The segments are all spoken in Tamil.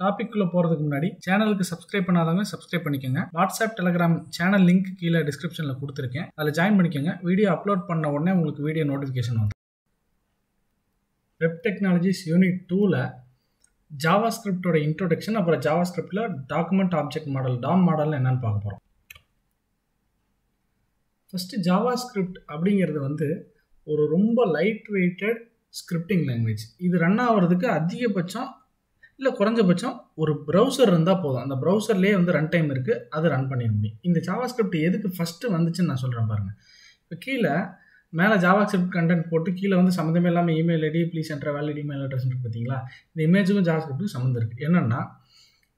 டாபிக்குள்ளே போகிறதுக்கு முன்னாடி சேனலுக்கு சப்ஸ்கிரைப் பண்ணாதவங்க சப்ஸ்கிரைப் பண்ணிக்கோங்க. வாட்ஸ்அப் டெலிகிராம் சேனல் லிங்க் கீழே டிஸ்கிரிப்ஷனில் கொடுத்துருக்கேன், அதில் ஜாயின் பண்ணிக்கோங்க. வீடியோ அப்லோட் பண்ண உடனே உங்களுக்கு வீடியோ நோட்டிஃபிகேஷன் வந்து. வெப் டெக்னாலஜிஸ் யூனிட் 2ல் ஜாவாஸ்கிரிப்டோட இன்ட்ரோடக்ஷன், அப்புறம் ஜாவாஸ்கிரிப்டில் document object model DOM model என்னன்னு பார்க்க போகிறோம். ஃபஸ்ட்டு ஜாவாஸ்கிரிப்ட் அப்படிங்கிறது வந்து ஒரு ரொம்ப லைட் வெயிட்டட் ஸ்கிரிப்டிங் லாங்குவேஜ். இது ரன் ஆகிறதுக்கு அதிகபட்சம் இல்லை குறைஞ்சபட்சம் ஒரு ப்ரௌசர் இருந்தால் போதும். அந்த ப்ரௌசர்லேயே வந்து ரன் டைம் இருக்குது, அது ரன் பண்ணிட முடியும். இந்த ஜாவாஸ்கிரிப்ட் எதுக்கு ஃபஸ்ட்டு வந்துச்சுன்னு நான் சொல்கிறேன் பாருங்கள். இப்போ கீழே மேலே ஜாவாஸ்கிரிப்ட் கண்டென்ட் போட்டு கீழே வந்து சம்மந்தமே இல்லாமல் email ID please enter valid email address இருக்குது பார்த்தீங்களா. இந்த இமேஜுக்கும் ஜாவாஸ்கிரிப்ட்டுக்கும் சம்மந்தம் இருக்குது. என்னென்னா,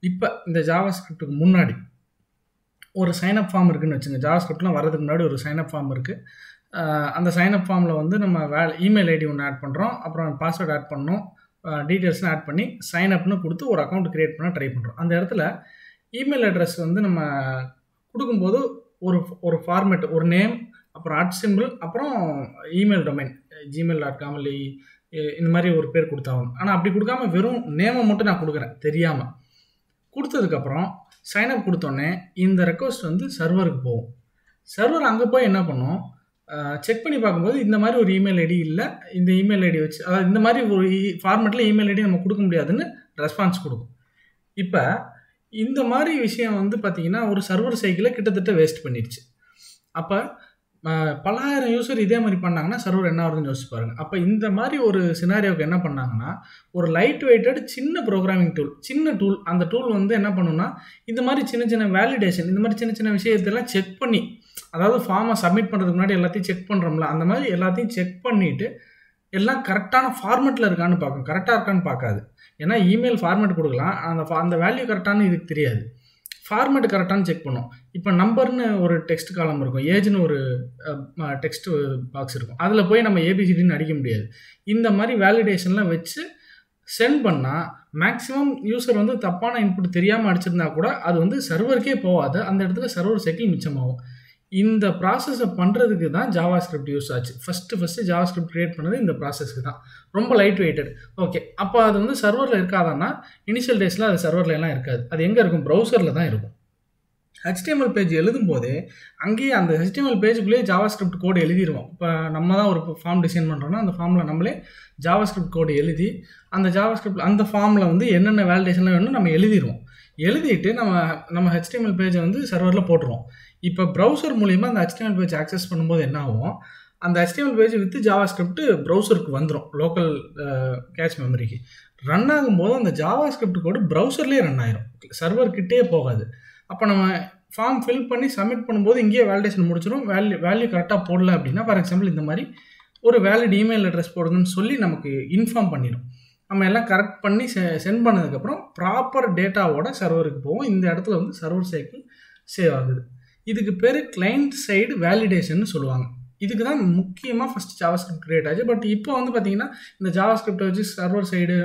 இப்போ இந்த ஜாவாஸ்கிரிப்ட்டுக்கு முன்னாடி ஒரு சைனப் ஃபார்ம் இருக்குதுன்னு வச்சுங்க. ஜாவாஸ்கிரிப்ட்லாம் வரதுக்கு முன்னாடி ஒரு சைனப் ஃபார்ம் இருக்குது. அந்த சைனப் ஃபார்மில் வந்து நம்ம இமெயில் ஐடி ஒன்று ஆட் பண்ணுறோம், அப்புறம் பாஸ்வேர்டு ஆட் பண்ணணும், டீட்டெயில்ஸ்லாம் ஆட் பண்ணி சைனப்னு கொடுத்து ஒரு அக்கௌண்ட் க்ரியேட் பண்ண ட்ரை பண்ணுறோம். அந்த இடத்துல இமெயில் அட்ரஸ் வந்து நம்ம கொடுக்கும்போது ஒரு ஃபார்மேட், ஒரு நேம், அப்புறம் @ அப்புறம் இமெயில் டொமைன் gmail.com இல்லை இந்த மாதிரி ஒரு பேர் கொடுத்தாகணும். ஆனால் அப்படி கொடுக்காம வெறும் நேமை மட்டும் நான் கொடுக்குறேன் தெரியாமல். கொடுத்ததுக்கப்புறம் சைனப் கொடுத்தோன்னே இந்த ரெக்வஸ்ட் வந்து சர்வருக்கு போகும். சர்வர் அங்கே போய் என்ன பண்ணும், செக் பண்ணி பார்க்கும்போது இந்த மாதிரி ஒரு இமெயில் ஐடி இல்லை, இந்த இமெயில் ஐடி வச்சு, அதாவது இந்த மாதிரி ஒரு ஃபார்மேட்டில் இமெயில் ஐடி நம்ம கொடுக்க முடியாதுன்னு ரெஸ்பான்ஸ் கொடுக்கும். இப்போ இந்த மாதிரி விஷயம் வந்து பார்த்திங்கன்னா ஒரு சர்வர் சைக்கிளை கிட்டத்தட்ட வேஸ்ட் பண்ணிடுச்சு. அப்போ பல ஆயிரம் யூசர் இதே மாதிரி பண்ணாங்கன்னா சர்வர் என்ன ஆகுதுன்னு யோசிச்சு பாருங்கள். அப்போ இந்த மாதிரி ஒரு சினாரியோவுக்கு என்ன பண்ணாங்கன்னா, ஒரு லைட் வெயிட்டட் சின்ன ப்ரோக்ராமிங் டூல், அந்த டூல் வந்து என்ன பண்ணுன்னா, இந்த மாதிரி சின்ன சின்ன வேலிடேஷன், இந்த மாதிரி சின்ன சின்ன விஷயத்தெல்லாம் செக் பண்ணி, அதாவது ஃபார்மை சப்மிட் பண்ணுறதுக்கு முன்னாடி எல்லாத்தையும் செக் பண்ணுறோம்ல, அந்த மாதிரி எல்லாத்தையும் செக் பண்ணிவிட்டு எல்லாம் கரெக்டான ஃபார்மேட்டில் இருக்கான்னு பார்க்கும். கரெக்டாக இருக்கான்னு பார்க்காது. ஏன்னா இமெயில் ஃபார்மேட் கொடுக்கலாம், அந்த வேல்யூ கரெக்டானு இதுக்கு தெரியாது. ஃபார்மேட் கரெக்டானு செக் பண்ணும். இப்போ நம்பர்னு ஒரு டெக்ஸ்ட் காலம் இருக்கும், ஏஜ்னு ஒரு டெக்ஸ்ட் பாக்ஸ் இருக்கும், அதில் போய் நம்ம ஏபிசிடின்னு அடிக்க முடியாது. இந்த மாதிரி வேலிடேஷன்லாம் வச்சு சென்ட் பண்ணால் மேக்ஸிமம் யூசர் வந்து தப்பான இன்புட் தெரியாமல் அடிச்சிருந்தா கூட அது வந்து சர்வருக்கே போகாது, அந்த இடத்துல சர்வர் சைக்கிள் மிச்சமாகும். இந்த ப்ராசஸை பண்ணுறதுக்கு தான் ஜாவாஸ்கிரிப்ட் யூஸ் ஆச்சு. ஃபஸ்ட்டு ஜாவாஸ்கிரிப்ட் க்ரியேட் பண்ணது இந்த ப்ராசஸ்க்கு தான். ரொம்ப லைட் வெயிட்டட். ஓகே, அப்போ அது வந்து சர்வரில் இருக்காதான்னா இனிஷியல் டேஸில் அது சர்வரில் எல்லாம் இருக்காது. அது எங்கே இருக்கும், ப்ரௌசரில் தான் இருக்கும். HTML பேஜ் எழுதும் போதே அங்கேயே அந்த HTML பேஜுக்குள்ளேயே ஜாவாஸ்கிரிப்ட் கோடு எழுதிடுவோம். இப்போ நம்ம தான் ஒரு ஃபார்ம் டிசைன் பண்ணுறோன்னா அந்த ஃபார்மில் நம்மளே ஜாவாஸ்கிரிப்ட் கோடு எழுதி அந்த ஜாவாஸ்கிரிப்ட் அந்த ஃபார்மில் வந்து என்னென்ன வேலிடேஷன்லாம் வேணும் நம்ம எழுதிடுவோம். எழுதிட்டு நம்ம HTML பேஜை வந்து சர்வரில் போட்டுருவோம். இப்போ ப்ரௌசர் மூலிமா அந்த HTML பேஜ் ஆக்சஸ் பண்ணும்போது என்ன ஆகும், அந்த HTML பேஜ் வித் ஜாவாஸ்கிரிப்ட் ப்ரௌசருக்கு வந்துடும், லோக்கல் கேட்ச் மெமரிக்கு. ரன் ஆகும்போது அந்த ஜாவாஸ்கிரிப்ட் கோடு ப்ரௌசர்லேயே ரன் ஆயிரும், சர்வர்கிட்டே போகாது. அப்போ நம்ம ஃபார்ம் ஃபில் பண்ணி சப்மிட் பண்ணும்போது இங்கேயே வேலிடேஷன் முடிச்சிடும். வேல்யூ கரெக்டாக போடல அப்படின்னா, ஃபார் எக்ஸாம்பிள் இந்த மாதிரி ஒரு வேலிட் இமெயில் அட்ரஸ் போடுங்கன்னு சொல்லி நமக்கு இன்ஃபார்ம் பண்ணிடும். நம்ம எல்லாம் கரெக்ட் பண்ணி சென்ட் பண்ணதுக்கப்புறம் ப்ராப்பர் டேட்டாவோட சர்வருக்கு போவோம். இந்த இடத்துல வந்து சர்வர் சைக்கிள் சேவ் ஆகுது. இதுக்கு பேர் கிளைண்ட் சைடு வேலிடேஷன் சொல்லுவாங்க. இதுக்கு தான் முக்கியமாக ஃபஸ்ட்டு ஜாவாஸ்கிரிப்ட் கிரியேட் ஆச்சு. பட் இப்போ வந்து பார்த்திங்கன்னா இந்த ஜாவாஸ்கிரிப்டை வச்சு server side,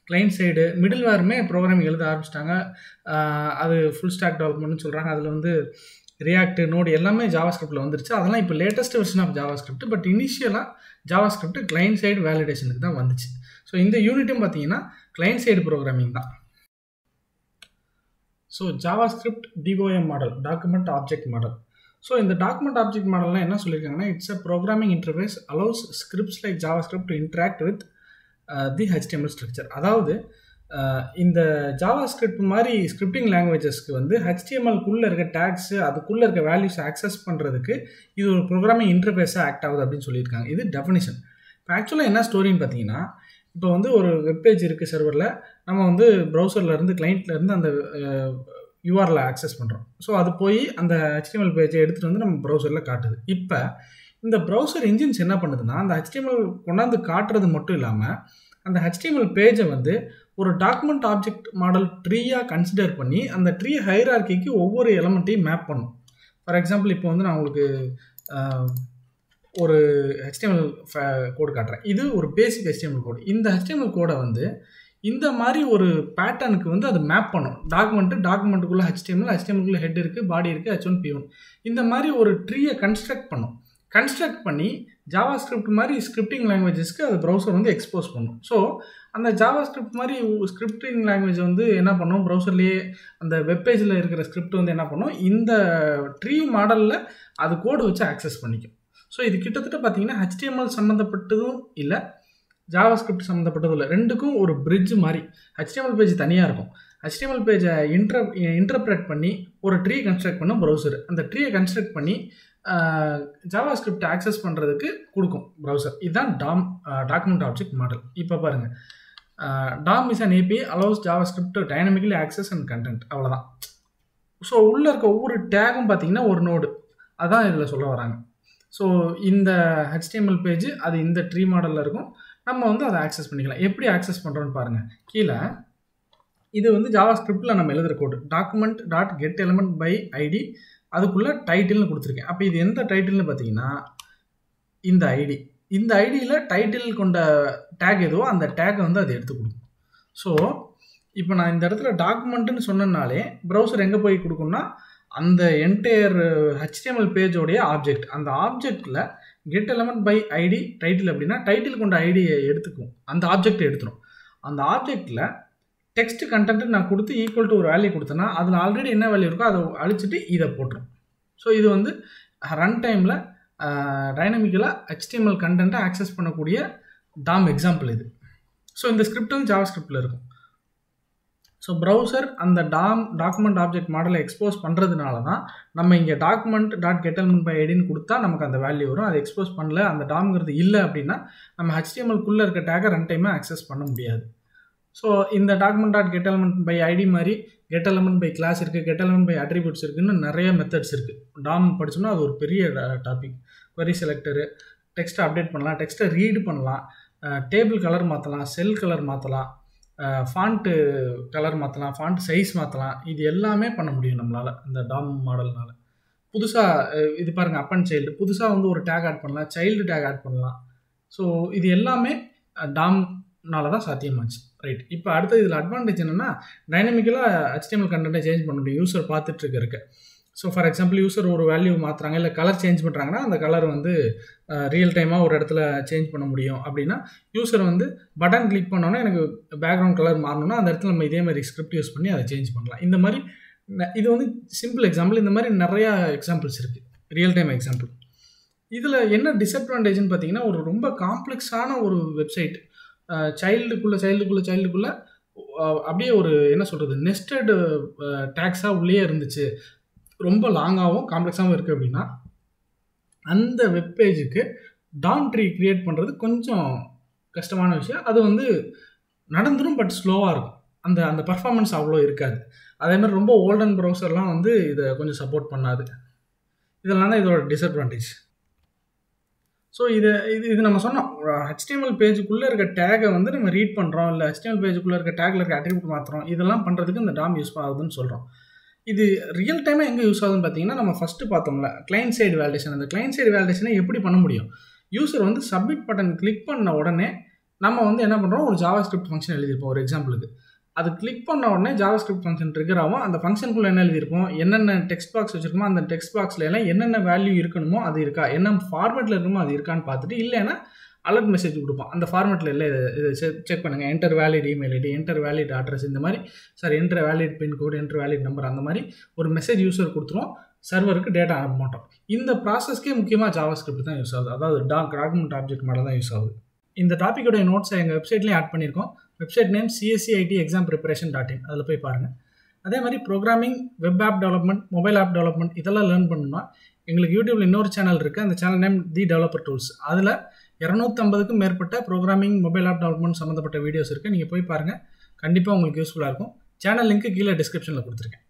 client side, middle வேருமே ப்ரோக்ராமிங் எழுத ஆரம்பிச்சிட்டாங்க. அது ஃபுல் ஸ்டாக் டெவலப்மெண்ட்னு சொல்கிறாங்க. அதில் வந்து ரியாக்ட், நோடு எல்லாமே ஜாவாஸ்கிரிப்டில் வந்துருச்சு. அதெல்லாம் இப்போ latest version of JavaScript. But இனிஷியலாக ஜாவாஸ்கிரிப்ட் கிளைண்ட் சைடு வேலிடேஷனுக்கு தான் வந்துச்சு. ஸோ இந்த யூனிட்டும் பார்த்தீங்கன்னா கிளைண்ட் சைடு ப்ரோக்ராமிங் தான். So JavaScript DOM model, document object model. So இந்த டாக்குமெண்ட் ஆப்ஜெக்ட் மாடல்லாம் என்ன சொல்லியிருக்காங்கன்னா, it's a programming interface allows scripts like JavaScript to interact with the HTML structure. அதாவது இந்த ஜாவாஸ்கிரிப்ட் மாதிரி ஸ்கிரிப்டிங் லாங்குவேஜஸ்க்கு வந்து HTMLக்குள்ளே இருக்க டேக்ஸு, அதுக்குள்ளே இருக்க வேல்யூஸ் ஆக்சஸ் பண்ணுறதுக்கு இது ஒரு ப்ரோக்ராமிங் இன்டர்ஃபேஸாக ஆக்ட் ஆகுது அப்படின்னு சொல்லியிருக்காங்க. இது டெஃபினிஷன். இப்போ ஆக்சுவலாக என்ன ஸ்டோரின்னு பார்த்தீங்கன்னா, இப்போ வந்து ஒரு வெப்பேஜ் இருக்குது சர்வரில், நம்ம வந்து ப்ரௌசர்லேருந்து கிளைண்ட்லேருந்து அந்த URL ஆக்சஸ் பண்ணுறோம். ஸோ அது போய் அந்த HTML பேஜை எடுத்துகிட்டு வந்து நம்ம ப்ரௌசரில் காட்டுது. இப்போ இந்த ப்ரௌசர் இன்ஜின்ஸ் என்ன பண்ணுதுன்னா, அந்த HTML கொண்டாந்து காட்டுறது மட்டும் இல்லாமல் அந்த HTML பேஜை வந்து ஒரு டாக்குமெண்ட் ஆப்ஜெக்ட் மாடல் ட்ரீயாக கன்சிடர் பண்ணி அந்த ட்ரீ ஹைரார்க்கிக்கு ஒவ்வொரு எலமெண்ட்டையும் மேப் பண்ணும். ஃபார் எக்ஸாம்பிள் இப்போ வந்து நான் உங்களுக்கு ஒரு HTML கோடு காட்டுறேன். இது ஒரு பேசிக் HTML கோடு. இந்த HTML கோடை வந்து இந்த மாதிரி ஒரு பேட்டர்னுக்கு வந்து அது மேப் பண்ணும். டாக்குமெண்ட்டுக்குள்ளே HTMLக்குள்ளே ஹெட் இருக்குது, பாடி இருக்குது, H1 P1 இந்த மாதிரி ஒரு ட்ரீயை கன்ஸ்ட்ரக்ட் பண்ணி ஜாவாஸ்கிரிப்ட் மாதிரி ஸ்கிரிப்டிங் லாங்குவேஜஸ்க்கு அது ப்ரௌசர் வந்து எக்ஸ்போஸ் பண்ணும். ஸோ அந்த ஜாவா ஸ்கிரிப்ட் மாதிரி ஸ்கிரிப்டிங் லாங்குவேஜ் வந்து என்ன பண்ணும், ப்ரௌசர்லேயே அந்த வெப்பேஜில் இருக்கிற ஸ்கிரிப்ட் வந்து என்ன பண்ணும், இந்த ட்ரீ மாடலில் அது கோடு வச்சு ஆக்சஸ் பண்ணிக்கும். ஸோ இது கிட்டத்தட்ட பார்த்தீங்கன்னா HTML சம்மந்தப்பட்டதும் இல்லை, ஜாவா ஸ்கிரிப்ட் சம்மந்தப்பட்டதும் இல்லை, ரெண்டுக்கும் ஒரு பிரிட்ஜ் மாதிரி. HTML பேஜ் தனியாக இருக்கும், HTML பேஜை இன்டர்பிரேட் பண்ணி ஒரு ட்ரீ கன்ஸ்ட்ரக்ட் பண்ணும் ப்ரௌசர். அந்த ட்ரீயை கன்ஸ்ட்ரக்ட் பண்ணி ஜாவா ஸ்கிரிப்ட் ஆக்சஸ் பண்ணுறதுக்கு கொடுக்கும் ப்ரௌசர். இதுதான் டாக்குமெண்ட் ஆப்ஜெக்ட் மாடல். இப்போ பாருங்கள், DOM is an API allows JavaScript to dynamically access and content. அவ்வளோதான். ஸோ உள்ளே இருக்க ஒவ்வொரு டேகும் பார்த்தீங்கன்னா ஒரு நோடு, அதான் இதில் சொல்ல வராங்க. ஸோ இந்த HTML பேஜ் அது இந்த ட்ரீ மாடலில் இருக்கும், நம்ம வந்து அதை ஆக்சஸ் பண்ணிக்கலாம். எப்படி ஆக்சஸ் பண்ணுறோன்னு பாருங்கள். கீழே இது வந்து ஜாவா ஸ்கிரிப்டில் நம்ம எழுதுகிற கோடு, document.getElementById, அதுக்குள்ளே டைட்டில்னு கொடுத்துருக்கேன். அப்போ இது எந்த டைட்டில்னு பார்த்தீங்கன்னா இந்த ஐடி, இந்த ஐடியில் டைட்டில் கொண்ட டேக் எதுவோ அந்த டேக்கை வந்து அது எடுத்து கொடுக்கும். ஸோ இப்போ நான் இந்த இடத்துல டாக்குமெண்ட்டுன்னு சொன்னனாலே ப்ரௌசர் எங்கே போய் கொடுக்கும்னா அந்த என்டையர் HTML பேஜோடைய ஆப்ஜெக்ட், அந்த ஆப்ஜெக்டில் getElementById டைட்டில் அப்படின்னா டைட்டில் கொண்ட ஐடியை எடுத்துக்கும், அந்த ஆப்ஜெக்டை எடுத்துரும். அந்த ஆப்ஜெக்டில் டெக்ஸ்ட் கண்டென்ட்டு நான் கொடுத்து ஈக்குவல் டு ஒரு வேல்யூ கொடுத்தேன்னா அதில் ஆல்ரெடி என்ன வேல்யூ இருக்கோ அதை அழிச்சிட்டு இதை போட்டுரும். ஸோ இது வந்து ரன் டைமில் டைனமிக்கலாக HTML கண்டென்ட்டை ஆக்சஸ் பண்ணக்கூடிய DOM எக்ஸாம்பிள் இது. ஸோ இந்த ஸ்கிரிப்ட் வந்து ஜாவா ஸ்கிரிப்டில் இருக்கும். ஸோ ப்ரௌசர் அந்த டாக்குமெண்ட் ஆப்ஜெக்ட் மாடலை எக்ஸ்போஸ் பண்ணுறதுனால தான் நம்ம இங்கே document.getElementByIdன்னு கொடுத்தா நமக்கு அந்த வேல்யூ வரும். அதை எக்ஸ்போஸ் பண்ணல, அந்த டாம்ங்கிறது இல்லை அப்படின்னா நம்ம HTML-குள்ளே இருக்க டேக்கை ரன் டைமாக ஆக்சஸ் பண்ண முடியாது. ஸோ இந்த document.getElementById மாதிரி getElementByClass இருக்குது, getElementByAttributes இருக்குன்னு நிறைய மெத்தட்ஸ் இருக்குது. DOM படிச்சோம்னா அது ஒரு பெரிய டாபிக். query செலக்டரு, டெக்ஸ்ட்டை அப்டேட் பண்ணலாம், டெக்ஸ்ட்டை ரீட் பண்ணலாம், டேபிள் கலர் மாற்றலாம், செல் கலர் மாற்றலாம், ஃபாண்ட்டு கலர் மாற்றலாம், ஃபாண்ட் சைஸ் மாற்றலாம். இது எல்லாமே பண்ண முடியும் நம்மளால் இந்த DOM மாடல்னால். புதுசாக இது பாருங்கள், அப் அண்ட் சைல்டு, புதுசாக வந்து ஒரு டேக் ஆட் பண்ணலாம், சைல்டு டேக் ஆட் பண்ணலாம். ஸோ இது எல்லாமே DOMனால தான் சாத்தியமாச்சு. ரைட். இப்போ அடுத்து இதில் அட்வான்டேஜ் என்னென்னா டைனமிக்கலாக HTML கண்டென்ட்டை சேஞ்ச் பண்ண முடியும் யூஸர் பார்த்துட்டு இருக்க. ஸோ ஃபார் எக்ஸாம்பிள் யூஸர் ஒரு வேல்யூ மாற்றுறாங்க, இல்லை கலர் சேஞ்ச் பண்ணுறாங்கன்னா அந்த கலர் வந்து ரியல் டைமாக ஒரு இடத்துல சேஞ்ச் பண்ண முடியும். அப்படின்னா யூஸர் வந்து பட்டன் கிளிக் பண்ணோன்னா எனக்கு பேக்ரவுண்ட் கலர் மாறணும்னா அந்த இடத்துல நம்ம இதே மாதிரி ஸ்கிரிப்ட் யூஸ் பண்ணி அதை சேஞ்ச் பண்ணலாம். இந்த மாதிரி இது வந்து சிம்பிள் எக்ஸாம்பிள். இந்த மாதிரி நிறையா எக்ஸாம்பிள்ஸ் இருக்குது, ரியல் டைம் எக்ஸாம்பிள். இதில் என்ன டிஸ்அட்வான்டேஜ்னு பார்த்தீங்கன்னா, ஒரு ரொம்ப காம்ப்ளெக்ஸான ஒரு வெப்சைட் சைல்டுக்குள்ளே அப்படியே ஒரு என்ன சொல்கிறது, நெஸ்டட் டேக்ஸாக உள்ளே இருந்துச்சு, ரொம்ப லாங்காகவும் காம்ப்ளெக்ஸாகவும் இருக்குது அப்படின்னா அந்த வெப்பேஜுக்கு DOM ட்ரீ க்ரியேட் பண்ணுறது கொஞ்சம் கஷ்டமான விஷயம். அது வந்து நடந்துடும், பட் ஸ்லோவாக இருக்கும், அந்த பர்ஃபார்மன்ஸ் அவ்வளோ இருக்காது. அதேமாதிரி ரொம்ப ஓல்டன் ப்ரௌசர்லாம் வந்து இதை கொஞ்சம் சப்போர்ட் பண்ணாது. இதெல்லாம் தான் இதோட டிஸ்அட்வான்டேஜ். ஸோ இது நம்ம சொன்னோம், HTML பேஜுக்குள்ளே இருக்க டேகை வந்து நம்ம ரீட் பண்ணுறோம், இல்லை HTML பேஜுக்குள்ளே இருக்க டேக்கில் இருக்க அட்ரிபியூட் மாற்றுறோம், இதெல்லாம் பண்ணுறதுக்கு இந்த DOM யூஸ் ஆகுதுன்னு சொல்கிறோம். இது ரியல் டைமாக எங்கே யூஸ் ஆகுதுன்னு பார்த்தீங்கன்னா, நம்ம ஃபஸ்ட்டு பார்த்தோம்ல கிளைண்ட் சைடு வேலிடேஷன். அந்த கிளைண்ட் சைடு வேலிடேஷனை எப்படி பண்ண முடியும்? யூஸர் வந்து சப்மிட் பட்டன் கிளிக் பண்ண உடனே நம்ம வந்து என்ன பண்ணுறோம், ஒரு ஜாவா ஸ்கிரிப்ட் ஃபங்க்ஷன் எழுதியிருப்போம் ஒரு எக்ஸாம்பிளுக்கு. அது கிளிக் பண்ண உடனே ஜாவா ஸ்கிரிப்ட் ஃபங்க்ஷன் ட்ரிகர் ஆகும். அந்த ஃபங்க்ஷனுக்குள்ளே என்ன எழுதியிருப்போம், என்னென்ன டெக்ஸ்ட் பாக்ஸ் வச்சுருக்கோமோ அந்த டெக்ஸ்ட் பாக்ஸில் எல்லாம் என்னென்ன வேல்யூ இருக்கணுமோ அது இருக்கா, என்ன ஃபார்மேட்டில் இருக்கணுமோ அது இருக்கான்னு பார்த்துட்டு, இல்லைன்னா அலர்ட் மெசேஜ் கொடுப்போம். அந்த ஃபார்மேட்டில் இல்லை இதை செக் பண்ணுங்கள், enter valid email ID, enter valid address, இந்த மாதிரி enter valid pincode, enter valid number, அந்த மாதிரி ஒரு மெசேஜ் யூஸர் கொடுத்துருவோம், சர்வருக்கு டேட்டா அனுப்ப மாட்டோம். இந்த ப்ராசஸ்க்கே முக்கியமாக ஜாவா ஸ்கிரிப்ட் தான் யூஸ் ஆகுது, அதாவது டாக்குமெண்ட் ஆப்ஜெக்ட் மாடல் தான் யூஸ் ஆகுது. இந்த டாப்பிக்கோடைய நோட்ஸை எங்கள் வெப்சைட்லேயும் ஆட் பண்ணியிருக்கோம். வெப்சைட் நேம் cscitexampreparation.in, அதில் போய் பாருங்கள். அதே மாதிரி programming, web app development, mobile app development இதெல்லாம் லேர்ன் பண்ணணும்னா எங்களுக்கு யூடியூப்பில் இன்னொரு சேனல் இருக்குது, அந்த channel name the developer tools. அதில் 250க்கும் மேற்பட்ட ப்ரோக்ராமிங், மொபைல் ஆப் டெவலப்மெண்ட் சம்மந்தப்பட்ட வீடியோஸ் இருக்குது, நீங்கள் போய் பாருங்கள், கண்டிப்பாக உங்களுக்கு யூஸ்ஃபுல்லாக இருக்கும். சேனல் லிங்க்கு கீழே டிஸ்கிரிப்ஷனில் கொடுத்துருக்கேன்.